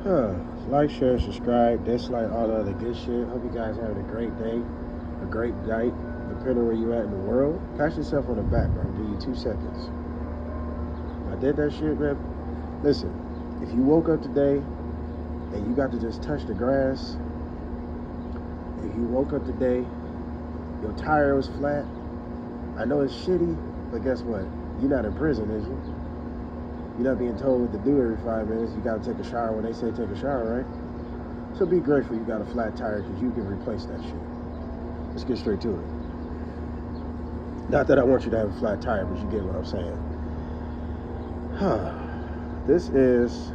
Like, share, subscribe, dislike, all the other good shit. Hope you guys having a great day, a great night, depending on where you at in the world. Pat yourself on the back, bro. I'll give you 2 seconds. I did that shit, man. Listen, if you woke up today and you got to just touch the grass, if you woke up today, your tire was flat, I know it's shitty, but guess what? You're not in prison, is you? You're not being told what to do every 5 minutes. You got to take a shower when they say take a shower, right? So be grateful you got a flat tire because you can replace that shit. Let's get straight to it. Not that I want you to have a flat tire, but you get what I'm saying. This is...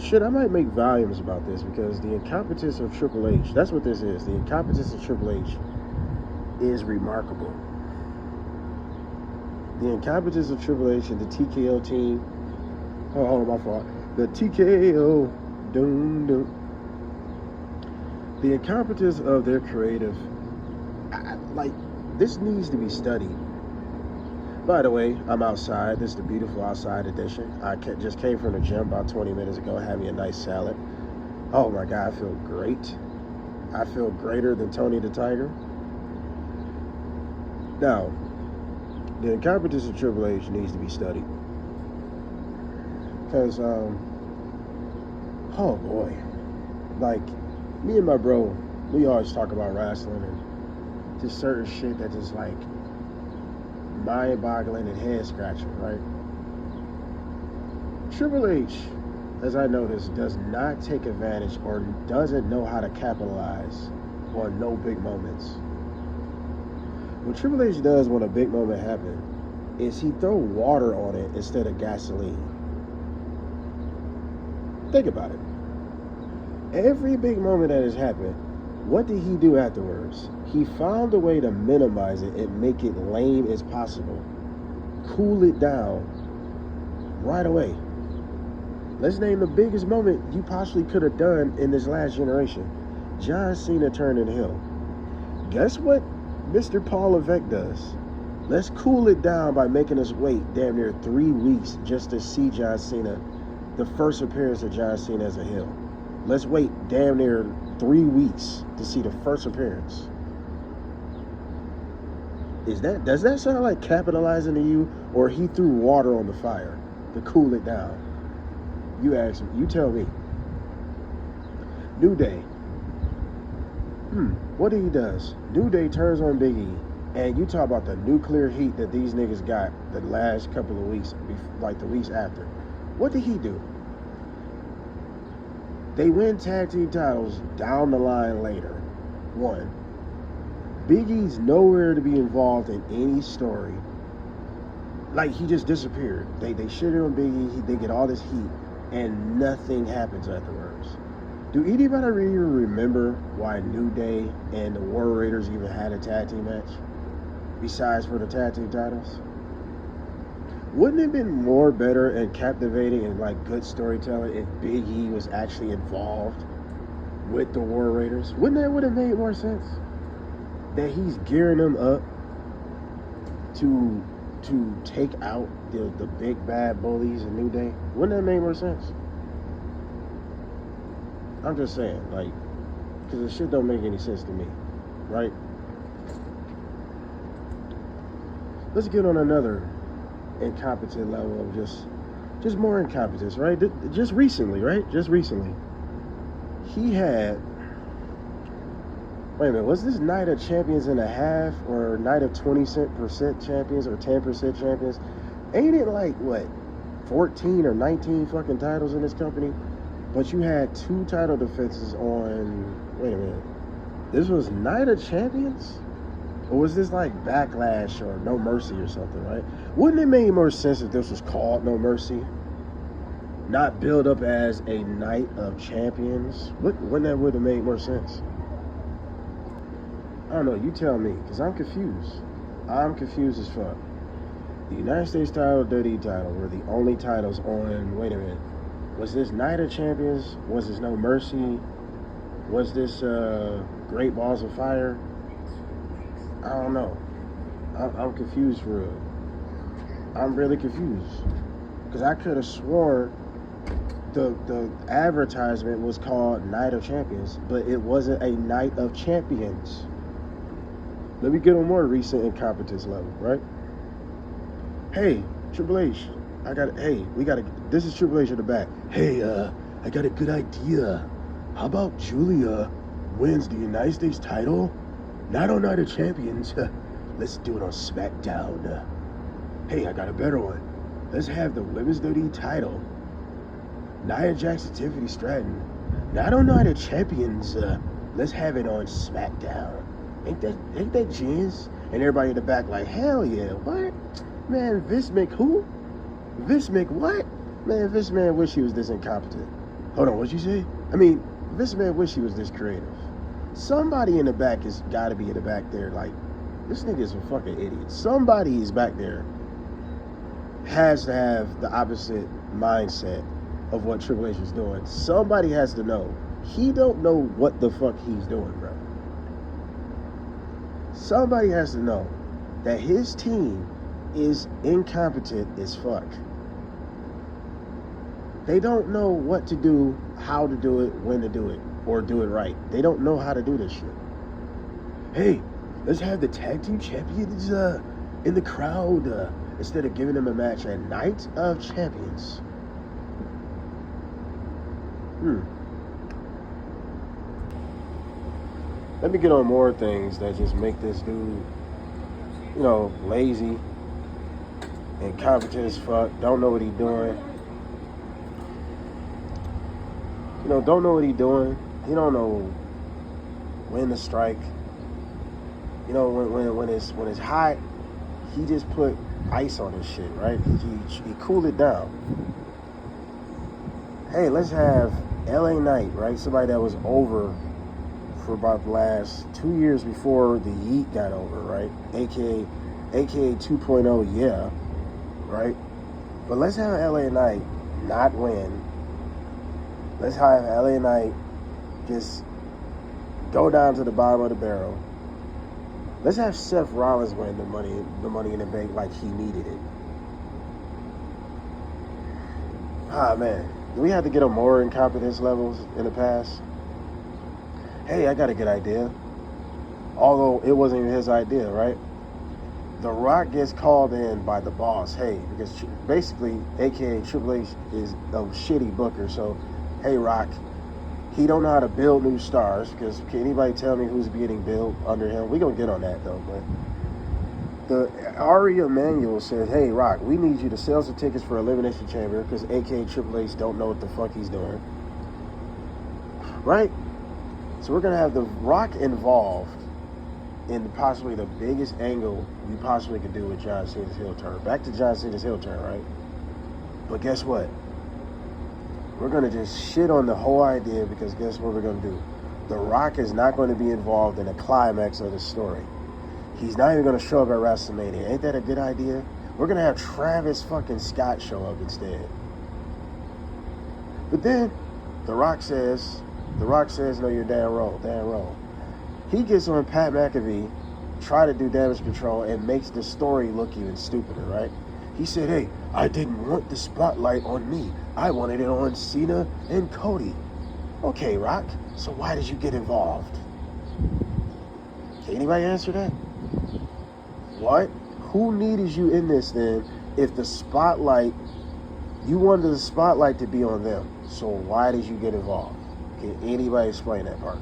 Shit, I might make volumes about this because the incompetence of Triple H, that's what this is. The incompetence of Triple H is remarkable. The incompetence of Triple H and the TKO team. Oh, hold on, my fault. The TKO. Doom, doom. The incompetence of their creative. This needs to be studied. By the way, I'm outside. This is the beautiful outside edition. I just came from the gym about 20 minutes ago. Had me a nice salad. Oh my God, I feel great. I feel greater than Tony the Tiger. Now, the incompetence of Triple H needs to be studied. Because, oh boy. Like, me and my bro, we always talk about wrestling and just certain shit that just like mind-boggling and head-scratching, right? Triple H, as I noticed, does not take advantage or doesn't know how to capitalize on no big moments. What Triple H does when a big moment happens is he throw water on it instead of gasoline. Think about it. Every big moment that has happened, what did he do afterwards? He found a way to minimize it and make it lame as possible. Cool it down right away. Let's name the biggest moment you possibly could have done in this last generation. John Cena turning heel. Guess what Mr. Paul Levesque does? Let's cool it down by making us wait damn near 3 weeks just to see John Cena, the first appearance of John Cena as a heel. Let's wait damn near 3 weeks to see the first appearance. Does that sound like capitalizing to you, or he threw water on the fire to cool it down? You ask me, you tell me. New Day. What he does? New Day turns on Big E, and you talk about the nuclear heat that these niggas got the last couple of weeks, like the weeks after. What did he do? They win tag team titles down the line later. 1. Big E's nowhere to be involved in any story. Like, he just disappeared. They shit on Big E, they get all this heat, and nothing happens afterwards. Do anybody really remember why New Day and the War Raiders even had a tag team match? Besides for the tag team titles? Wouldn't it have been more better and captivating and like good storytelling if Big E was actually involved with the War Raiders? Wouldn't that would have made more sense? That he's gearing them up to take out the big bad bullies in New Day? Wouldn't that make more sense? I'm just saying, like, because the shit don't make any sense to me, right? Let's get on another incompetent level of just more incompetence, right? Just recently, right? Just recently. He had, wait a minute, was this night of champions and a half or night of 20% champions or 10% champions? Ain't it like, what, 14 or 19 fucking titles in this company? But you had 2 title defenses on, wait a minute, this was Night of Champions? Or was this like Backlash or No Mercy or something, right? Wouldn't it make more sense if this was called No Mercy? Not build up as a Night of Champions? Wouldn't that would have made more sense? I don't know, you tell me, because I'm confused. I'm confused as fuck. The United States title, WWE title were the only titles on, wait a minute, was this Night of Champions? Was this No Mercy? Was this Great Balls of Fire? I don't know. I'm confused for real. I'm really confused. Because I could have sworn The advertisement was called Night of Champions, but it wasn't a Night of Champions. Let me get on more recent incompetence level, right? Hey, Triple H, this is Triple H in the back. Hey, I got a good idea. How about Julia wins the United States title? Not on Night of Champions. Let's do it on SmackDown. Hey, I got a better one. Let's have the Women's WWE title. Nia Jax and Tiffany Stratton. Not on Night of Champions. Let's have it on SmackDown. Ain't that genius? And everybody in the back like, hell yeah, what? Man, Vince who? Vince what? Man, Vince McMahon wish he was this incompetent. Hold on, what'd you say? I mean, Vince McMahon wish he was this creative. Somebody in the back has got to be in the back there like, this nigga's a fucking idiot. Somebody is back there has to have the opposite mindset of what Triple H is doing. Somebody has to know. He don't know what the fuck he's doing, bro. Somebody has to know that his team is incompetent as fuck. They don't know what to do, how to do it, when to do it, or do it right. They don't know how to do this shit. Hey, let's have the tag team champions in the crowd instead of giving them a match at Night of Champions. Let me get on more things that just make this dude, lazy, incompetent as fuck, don't know what he's doing. Don't know what he's doing. He don't know when to strike. When it's hot, he just put ice on his shit, right? He cooled it down. Hey, let's have LA Knight, right? Somebody that was over for about the last 2 years before the Yeet got over, right? AKA 2.0, yeah, right? But let's have LA Knight not win. Let's have LA Knight just go down to the bottom of the barrel. Let's have Seth Rollins win the money in the bank like he needed it. Ah, man. Do we have to get on more incompetence levels in the past? Hey, I got a good idea. Although it wasn't even his idea, right? The Rock gets called in by the boss. Hey, because basically, AKA Triple H is a shitty booker. So, hey, Rock, he don't know how to build new stars. Because can anybody tell me who's getting built under him? We're going to get on that, though. But the Aria Manual says, hey, Rock, we need you to sell some tickets for Elimination Chamber. Because AKA Triple H don't know what the fuck he's doing. Right? So we're going to have the Rock involved in possibly the biggest angle you possibly could do with John Cena's heel turn. Back to John Cena's heel turn, right? But guess what? We're going to just shit on the whole idea because guess what we're going to do? The Rock is not going to be involved in the climax of the story. He's not even going to show up at WrestleMania. Ain't that a good idea? We're going to have Travis fucking Scott show up instead. But then, The Rock says, no, you're damn wrong. He gets on Pat McAfee, try to do damage control, and makes the story look even stupider, right? He said, hey, I didn't want the spotlight on me. I wanted it on Cena and Cody. Okay, Rock, so why did you get involved? Can anybody answer that? What? Who needed you in this then if the spotlight, you wanted the spotlight to be on them? So why did you get involved? Can anybody explain that part?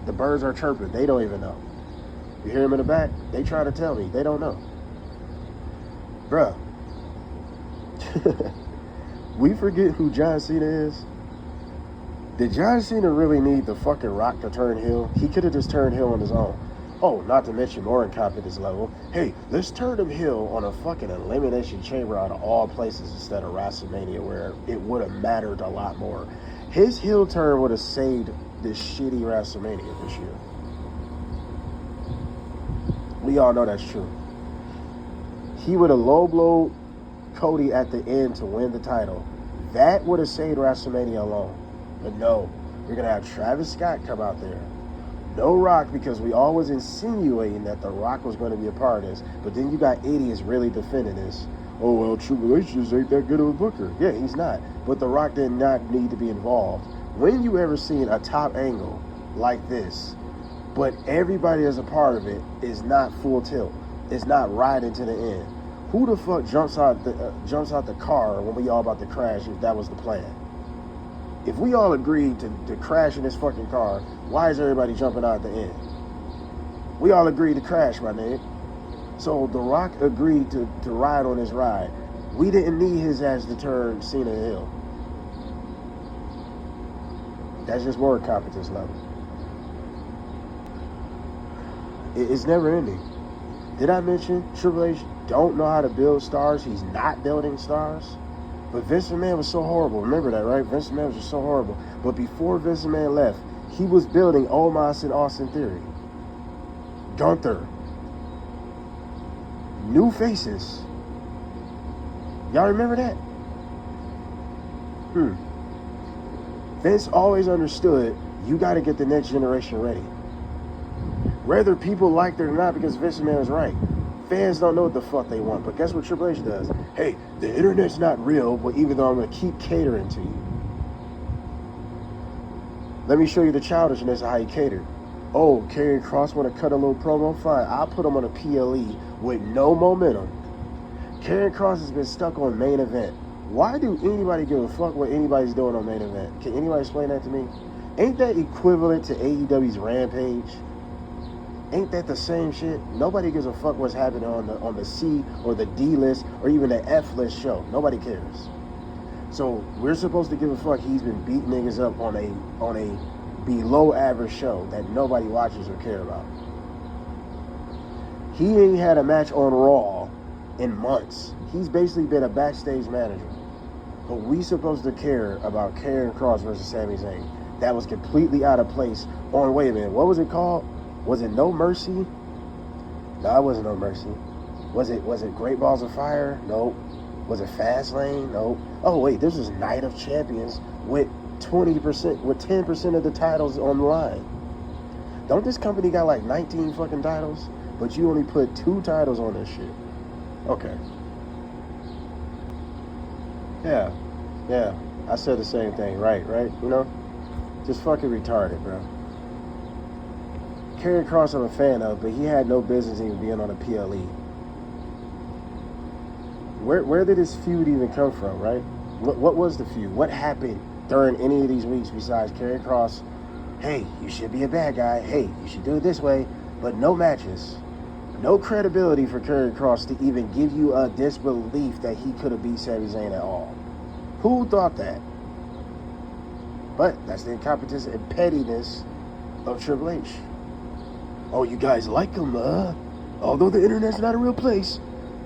The birds are chirping. They don't even know. You hear them in the back? They try to tell me. They don't know. Bruh. We forget who John Cena is? Did John Cena really need the fucking Rock to turn heel? He could have just turned heel on his own. Oh, not to mention more incompetence level. Hey, let's turn him heel on a fucking Elimination Chamber out of all places instead of WrestleMania where it would have mattered a lot more. His heel turn would have saved this shitty WrestleMania this year. We all know that's true. He would have low blowed Cody at the end to win the title. That would have saved WrestleMania alone. But no, we're going to have Travis Scott come out there. No Rock, because we all was insinuating that The Rock was going to be a part of this. But then you got idiots really defending this oh, well, Triple H just ain't that good of a booker. Yeah, he's not. But The Rock did not need to be involved. When you ever seen a top angle like this, but everybody as a part of it is not full tilt, it's not riding to the end, who the fuck jumps out the car when we all about to crash if that was the plan? If we all agreed to crash in this fucking car, why is everybody jumping out at the end? We all agreed to crash, my nigga. So The Rock agreed to ride on his ride. We didn't need his ass to turn Cena Hill. That's just more competence level. It's never ending. Did I mention Triple H don't know how to build stars? He's not building stars. But Vince McMahon was so horrible. Remember that, right? Vince McMahon was just so horrible. But before Vince McMahon left, he was building Omos and Austin Theory. Gunther. New faces. Y'all remember that? Vince always understood you got to get the next generation ready. Whether people liked it or not, because Vince McMahon was right. Fans don't know what the fuck they want. But guess what Triple H does? Hey, the internet's not real, but even though I'm going to keep catering to you. Let me show you the childishness of how he catered. Oh, Karrion Kross want to cut a little promo? Fine, I'll put him on a PLE with no momentum. Karrion Kross has been stuck on main event. Why do anybody give a fuck what anybody's doing on main event? Can anybody explain that to me? Ain't that equivalent to AEW's Rampage? Ain't that the same shit? Nobody gives a fuck what's happening on the C or the D list or even the F list show. Nobody cares. So we're supposed to give a fuck he's been beating niggas up on a below average show that nobody watches or care about. He ain't had a match on Raw in months. He's basically been a backstage manager. But we supposed to care about Karrion Kross versus Sami Zayn. That was completely out of place on, wait a minute, what was it called? Was it No Mercy? No, it wasn't No Mercy. Was it Great Balls of Fire? Nope. Was it Fastlane? Nope. Oh wait, this was Night of Champions with 20%, with 10% of the titles on the line. Don't this company got like 19 fucking titles? But you only put 2 titles on this shit. Okay. Yeah. I said the same thing, right? You know? Just fucking retarded, bro. Karrion Kross I'm a fan of, but he had no business even being on a PLE. Where did this feud even come from, right? What was the feud? What happened during any of these weeks besides Karrion Kross? Hey, you should be a bad guy. Hey, you should do it this way. But no matches. No credibility for Karrion Kross to even give you a disbelief that he could have beat Sami Zayn at all. Who thought that? But that's the incompetence and pettiness of Triple H. Oh, you guys like him, although the internet's not a real place,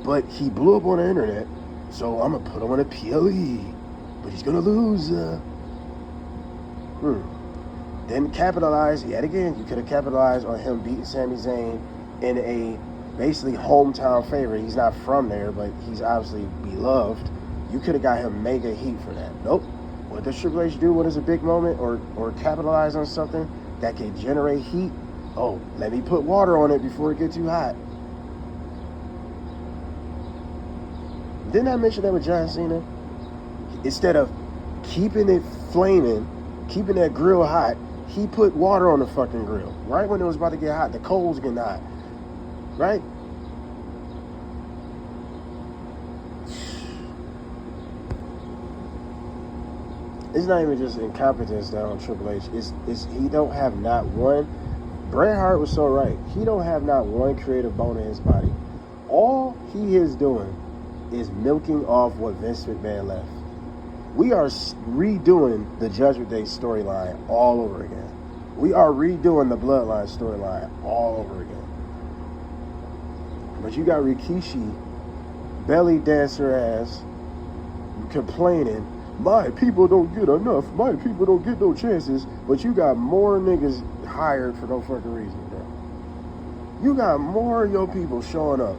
but he blew up on the internet, so I'm gonna put him on a PLE, but he's gonna lose, Then capitalize, yet again, you could have capitalized on him beating Sami Zayn in a basically hometown favorite. He's not from there, but he's obviously beloved. You could have got him mega heat for that. Nope. What does Triple H do when it's a big moment or capitalize on something that can generate heat? Oh, let me put water on it before it gets too hot. Didn't I mention that with John Cena? Instead of keeping it flaming, keeping that grill hot, he put water on the fucking grill. Right when it was about to get hot, the coals getting hot. Right? It's not even just incompetence down on Triple H. It's he don't have not one. Bret Hart was so right. He don't have not one creative bone in his body. All he is doing is milking off what Vince McMahon left. We are redoing the Judgment Day storyline all over again. We are redoing the Bloodline storyline all over again. But you got Rikishi, belly dancer ass, complaining, my people don't get enough, my people don't get no chances, but you got more niggas hired for no fucking reason, bro. You got more of your people showing up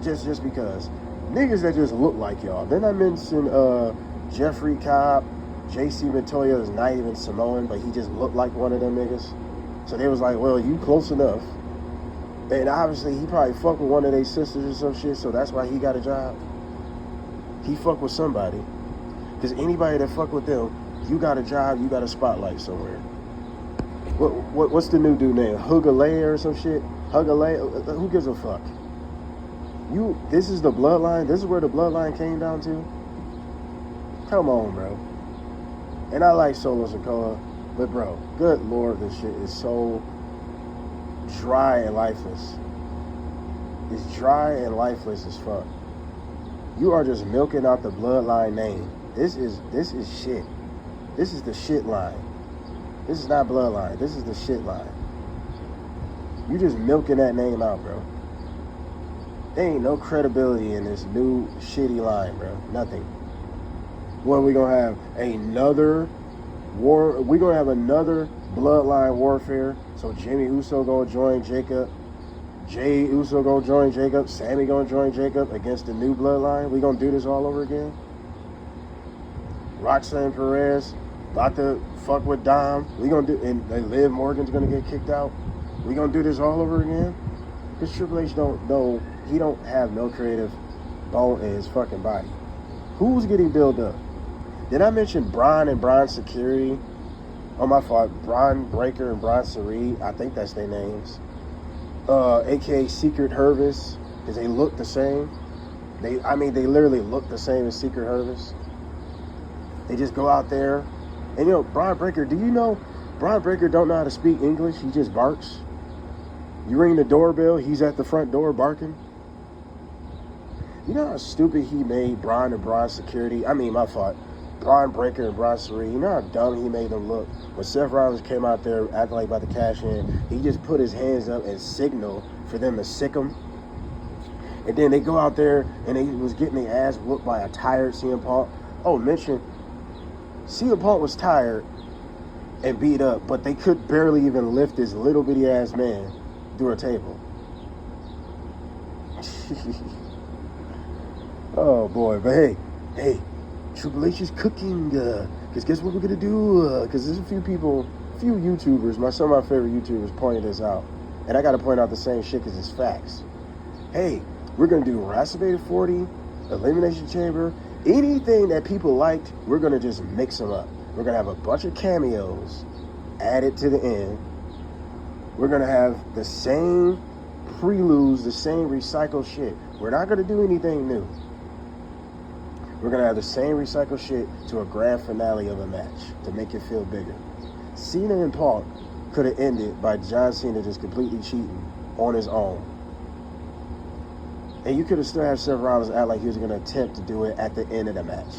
just because. Niggas that just look like y'all. Then I mentioned Jeffrey Cobb, JC Montoya is not even Samoan, but he just looked like one of them niggas. So they was like, well, you close enough. And obviously he probably fucked with one of their sisters or some shit, so that's why he got a job. He fuck with somebody. Because anybody that fuck with them, you got a job, you got a spotlight somewhere. What's the new dude name? Hugalea or some shit? Hugalea? Who gives a fuck? This is the bloodline? This is where the bloodline came down to? Come on, bro. And I like Solo Sikoa, but bro, good lord, this shit is so dry and lifeless. It's dry and lifeless as fuck. You are just milking out the bloodline name. This is shit. This is the shit line. This is not bloodline. This is the shit line. You just milking that name out, bro. There ain't no credibility in this new shitty line, bro. Nothing. What, we gonna have another war? We gonna have another bloodline warfare? So Jimmy Uso gonna join Jacob, Jay Uso gonna join Jacob, Sammy gonna join Jacob against the new bloodline? We gonna do this all over again? Roxanne Perez about to fuck with Dom. We gonna do, and Liv Morgan's gonna get kicked out. We gonna do this all over again? Because Triple H he don't have no creative bone in his fucking body. Who's getting built up? Did I mention Braun and Braun Security? Oh, my fault. Braun Breaker and Braun Sari. I think that's their names. AKA Secret Hervis. Because they look the same. They literally look the same as Secret Hervis. They just go out there. And, Braun Breaker, do you know Braun Breaker don't know how to speak English? He just barks. You ring the doorbell, he's at the front door barking. You know how stupid he made Braun and Braun Security? My fault. Braun Breaker and Braun Sari. You know how dumb he made them look? When Seth Rollins came out there acting like about to cash in, he just put his hands up and signaled for them to sick him. And then they go out there and they was getting their ass whooped by a tired CM Punk. Oh, mention, CM Punk was tired and beat up, but they could barely even lift this little bitty ass man through a table. Oh boy, but hey, Triple H is cooking, because guess what we're gonna do, because there's a few YouTubers, some of my favorite YouTubers pointed this out, and I gotta point out the same shit because it's facts. Hey, we're gonna do WrestleMania 40, Elimination Chamber, anything that people liked, we're gonna just mix them up. We're gonna have a bunch of cameos added to the end. We're gonna have the same preludes, the same recycled shit. We're not gonna do anything new. We're going to have the same recycled shit to a grand finale of a match to make it feel bigger. Cena and Punk could have ended by John Cena just completely cheating on his own. And you could have still had Seth Rollins act like he was going to attempt to do it at the end of the match.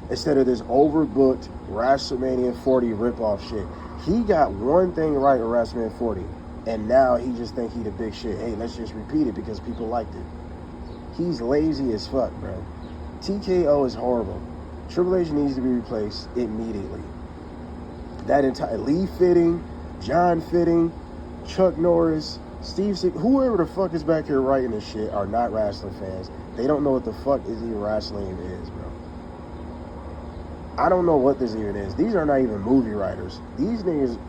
Instead of this overbooked WrestleMania 40 ripoff shit. He got one thing right in WrestleMania 40, and now he just think he the big shit. Hey, let's just repeat it because people liked it. He's lazy as fuck, bro. TKO is horrible. Triple H needs to be replaced immediately. That entire Lee Fitting, John Fitting, Chuck Norris, Steve Sick, whoever the fuck is back here writing this shit are not wrestling fans. They don't know what the fuck is even wrestling is, bro. I don't know what this even is. These are not even movie writers. These niggas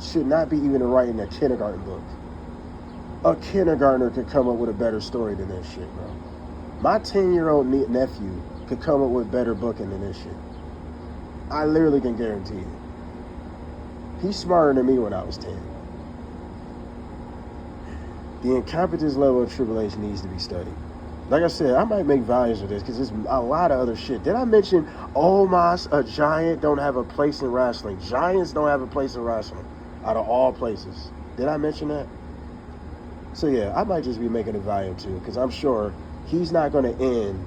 should not be even writing a kindergarten book. A kindergartner could come up with a better story than this shit, bro. My 10-year-old nephew could come up with better booking than this shit. I literally can guarantee it. He's smarter than me when I was 10. The incompetence level of Triple H needs to be studied. Like I said, I might make volumes of this because there's a lot of other shit. Did I mention Omos, a giant, don't have a place in wrestling? Giants don't have a place in wrestling out of all places. Did I mention that? So yeah, I might just be making a volume too because I'm sure he's not going to end.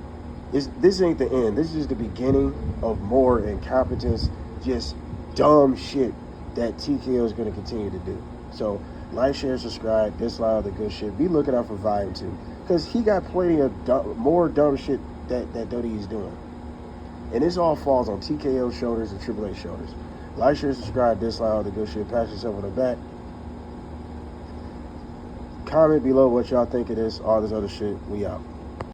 This ain't the end. This is just the beginning of more incompetence, just dumb shit that TKO is going to continue to do. So like, share, subscribe, dislike all the good shit. Be looking out for volume 2 because he got plenty of more dumb shit that WWE's doing. And this all falls on TKO's shoulders and Triple H shoulders. Like, share, subscribe, dislike all the good shit. Pat yourself on the back. Comment below what y'all think of this, all this other shit. We out.